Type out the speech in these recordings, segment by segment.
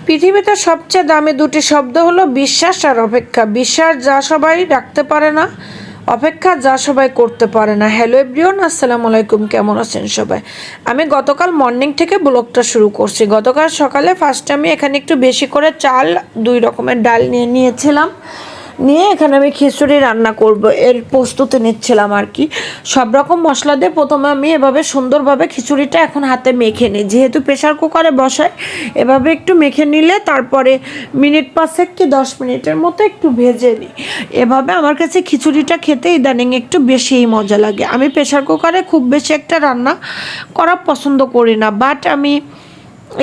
পৃথিবীতে সবচেয়ে দামি দুটি শব্দ হলো বিশ্বাস আর অপেক্ষা। বিশ্বাস যা সবাই রাখতে পারে না, অপেক্ষা যা সবাই করতে পারে না। হ্যালো এভরিওয়ান, আসসালামু আলাইকুম। কেমন আছেন সবাই? আমি গতকাল মর্নিং থেকে ব্লগটা শুরু করছি। গতকাল সকালে ফার্স্টে আমি এখানে একটু বেশি করে চাল, 2 রকমের ডাল নিয়েছিলাম। নিয়ে এখানে আমি খিচুড়ি রান্না করব, এর প্রস্তুতি নিচ্ছিলাম আর কি। সব রকম মশলা দিয়ে প্রথমে আমি এভাবে সুন্দরভাবে খিচুড়িটা এখন হাতে মেখে নিই, যেহেতু প্রেশার কুকারে বসাই। এভাবে একটু মেখে নিলে তারপরে মিনিট 5 কি 10 মিনিটের মতো একটু ভেজে নিই। এভাবে আমার কাছে খিচুড়িটা খেতে ইদানিং একটু বেশিই মজা লাগে। আমি প্রেশার কুকারে খুব বেশি একটা রান্না করা পছন্দ করি না, বাট আমি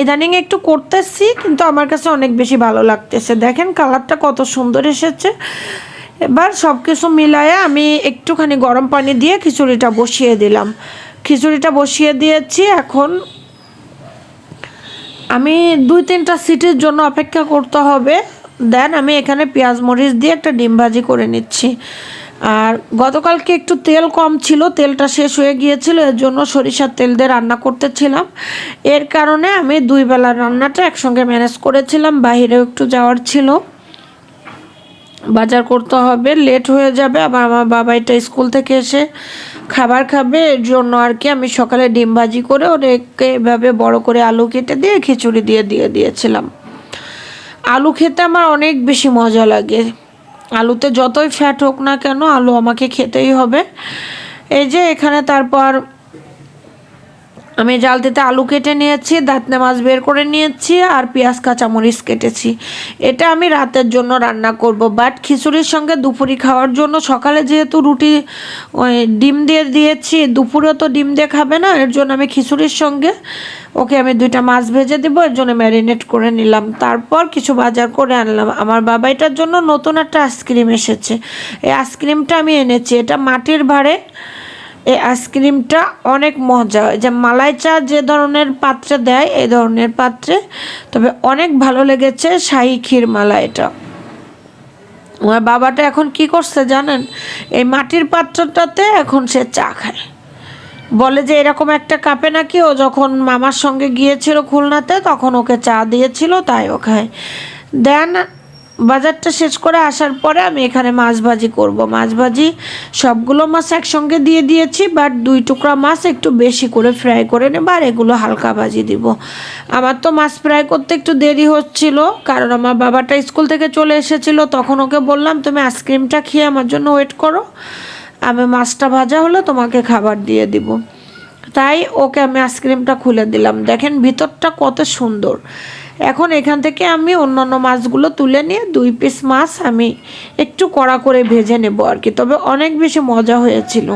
ইদানিং একটু করতেছি, কিন্তু আমার কাছে অনেক বেশি ভালো লাগতেছে। দেখেন কালারটা কত সুন্দর এসেছে। এবার সব কিছু মিলায়ে আমি একটুখানি গরম পানি দিয়ে খিচুড়িটা বসিয়ে দিলাম। খিচুড়িটা বসিয়ে দিয়েছি। এখন আমি 2-3টা সিটির জন্য অপেক্ষা করতে হবে। দেন আমি এখানে পেঁয়াজ মরিচ দিয়ে একটা ডিম ভাজি করে নিচ্ছি। আর গতকালকে একটু তেল কম ছিল, তেলটা শেষ হয়ে গিয়েছিল, এর জন্য সরিষার তেল দিয়ে রান্না করতেছিলাম। এর কারণে আমি 2 বেলার রান্নাটা একসঙ্গে ম্যানেজ করেছিলাম। বাইরেও একটু যাওয়ার ছিল, বাজার করতে হবে, লেট হয়ে যাবে। আবার আমার বাবা এটা স্কুল থেকে এসে খাবার খাবে, এর জন্য আর কি আমি সকালে ডিম ভাজি করে ওদেরকে এভাবে বড় করে আলু কেটে দিয়ে খিচুড়ি দিয়েছিলাম। আলু খেতে আমার অনেক বেশি মজা লাগে। আলুতে যতই ফ্যাট হোক না কেন, আলু আমাকে খেতেই হবে। এই যে এখানে তারপর আমি জালতিতে আলু কেটে নিয়েছি, দাঁতনে মাছ বের করে নিয়েছি, আর পেঁয়াজ কাঁচামরিচ কেটেছি। এটা আমি রাতের জন্য রান্না করব, বাট খিচুড়ির সঙ্গে দুপুরি খাওয়ার জন্য সকালে যেহেতু রুটি ওই ডিম দিয়ে দিয়েছি, দুপুরেও তো ডিম দিয়ে খাবে না, এর জন্য আমি খিচুড়ির সঙ্গে ওকে আমি 2টা মাছ ভেজে দেবো, এর জন্য ম্যারিনেট করে নিলাম। তারপর কিছু বাজার করে আনলাম। আমার বাবা এটার জন্য নতুন একটা আইসক্রিম এসেছে, এই আইসক্রিমটা আমি এনেছি। এটা মাটির ভাঁড়ে। এই আইসক্রিমটা অনেক মজা, যে মালাই চা যে ধরনের পাত্রে দেয় এই ধরনের পাত্রে, তবে অনেক ভালো লেগেছে। শাহী ক্ষীর মালা এটা। আমার বাবাটা এখন কি করছে জানেন? এই মাটির পাত্রটাতে এখন সে চা খায়। বলে যে এরকম একটা কাপে নাকি ও যখন মামার সঙ্গে গিয়েছিল খুলনাতে, তখন ওকে চা দিয়েছিল, তাই ও খায়। দেন বাজারটা শেষ করে আসার পরে আমি এখানে মাছ ভাজি করব। মাছ ভাজি সবগুলো মাছ একসঙ্গে দিয়ে দিয়েছি, বাট 2 টুকরা মাছ একটু বেশি করে ফ্রাই করে নেব, আর এগুলো হালকা ভাজি দিব। আমার তো মাছ ফ্রাই করতে একটু দেরি হচ্ছিল, কারণ আমার বাবাটা স্কুল থেকে চলে এসেছিল। তখন ওকে বললাম তুমি আইসক্রিমটা খেয়ে আমার জন্য ওয়েট করো, আমি মাছটা ভাজা হলে তোমাকে খাবার দিয়ে দিব। তাই ওকে আমি আইসক্রিমটা খুলে দিলাম। দেখেন ভিতরটা কত সুন্দর। এখন এখান থেকে আমি অন্যান্য মাছগুলো তুলে নিয়ে 2 পিস মাছ আমি একটু কড়া করে ভেজে নেব আর কি। তবে অনেক বেশি মজা হয়েছিল।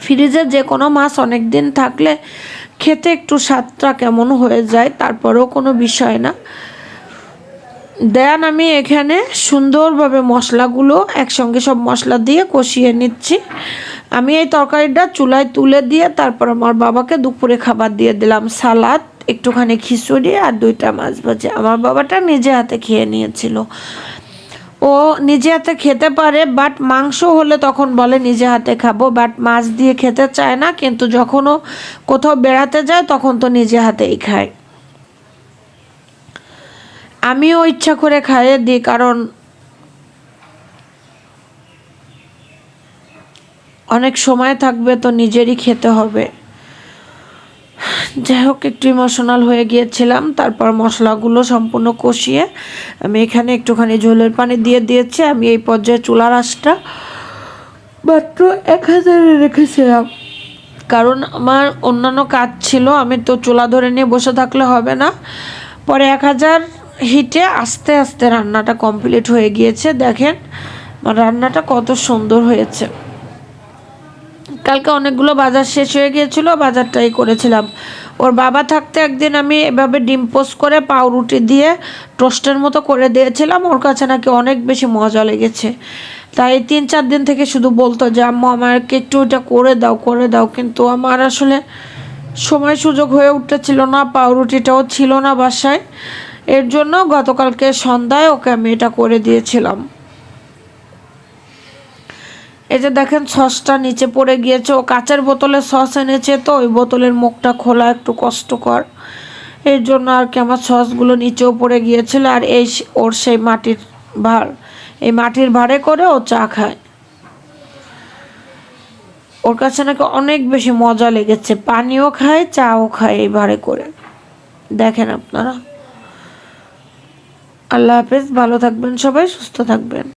ফ্রিজে যে কোনো মাছ অনেক দিন থাকলে খেতে একটু স্বাদটা কেমন হয়ে যায়, তারপরেও কোনো বিষয় না। দেন আমি এখানে সুন্দরভাবে মশলাগুলো একসঙ্গে সব মশলা দিয়ে কষিয়ে নিচ্ছি। আমি এই তরকারিটা চুলায় তুলে দিয়ে তারপর আমার বাবাকে দুপুরে খাবার দিয়ে দিলাম। সালাদ, একটুখানি খিচুড়ি আর 2টা মাছ ভাজি। আমার বাবাটা নিজে হাতে খেয়ে নিয়েছিল। ও নিজে হাতে খেতে পারে, বাট মাংস হলে তখন বলে নিজে হাতে খাবো, বাট মাছ দিয়ে খেতে চায় না। কিন্তু যখন ও কোথাও বেড়াতে যায় তখন তো নিজে হাতেই খায়। আমিও ইচ্ছা করে খাইয়ে দিই, কারণ অনেক সময় থাকবে তো নিজেরই খেতে হবে। যাই হোক, একটু ইমোশনাল হয়ে গিয়েছিলাম। তারপর মশলাগুলো সম্পূর্ণ কষিয়ে আমি এখানে একটুখানি ঝোলের পানি দিয়ে দিয়েছি। আমি এই পর্যায়ে চুলার আঁচটা মাত্র 1000 রেখেছিলাম, কারণ আমার অন্যান্য কাজ ছিল। আমি তো চুলা ধরে নিয়ে বসে থাকলে হবে না। পরে 1000 হিটে আস্তে আস্তে রান্নাটা কমপ্লিট হয়ে গিয়েছে। দেখেন রান্নাটা কত সুন্দর হয়েছে। কালকে অনেকগুলো বাজার শেষ হয়ে গিয়েছিল, বাজারটাই করেছিলাম। ওর বাবা থাকতে একদিন আমি এভাবে ডিম পোস্ট করে পাউরুটি দিয়ে টোস্টের মতো করে দিয়েছিলাম। ওর কাছে নাকি অনেক বেশি মজা লেগেছে। তাই 3-4 দিন থেকে শুধু বলতো যে আম্মু আমাকে একটু ওটা করে দাও, কিন্তু আমার আসলে সময় সুযোগ হয়ে উঠতেছিল না, পাউরুটিটাও ছিল না বাসায়। এর জন্য গতকালকে সন্ধ্যায় ওকে আমি এটা করে দিয়েছিলাম। এই যে দেখেন সসটা নিচে পড়ে গিয়েছে। ও কাচের বোতলে সস এনেছে, তো ওই বোতলের মুখটা খোলা একটু কষ্টকর। এর জন্য আর কি আমার সসগুলো নিচেও পড়ে গিয়েছিল। আর ওর সেই মাটির ভাঁড়, এই মাটির ভাঁড়ে করে ও চা খায়। ওর কাছে নাকি অনেক বেশি মজা লেগেছে, পানিও খায় চাও খায় এই ভাঁড়ে করে। দেখেন আপনারা। আল্লাহ হাফেজ, ভালো থাকবেন সবাই, সুস্থ থাকবেন।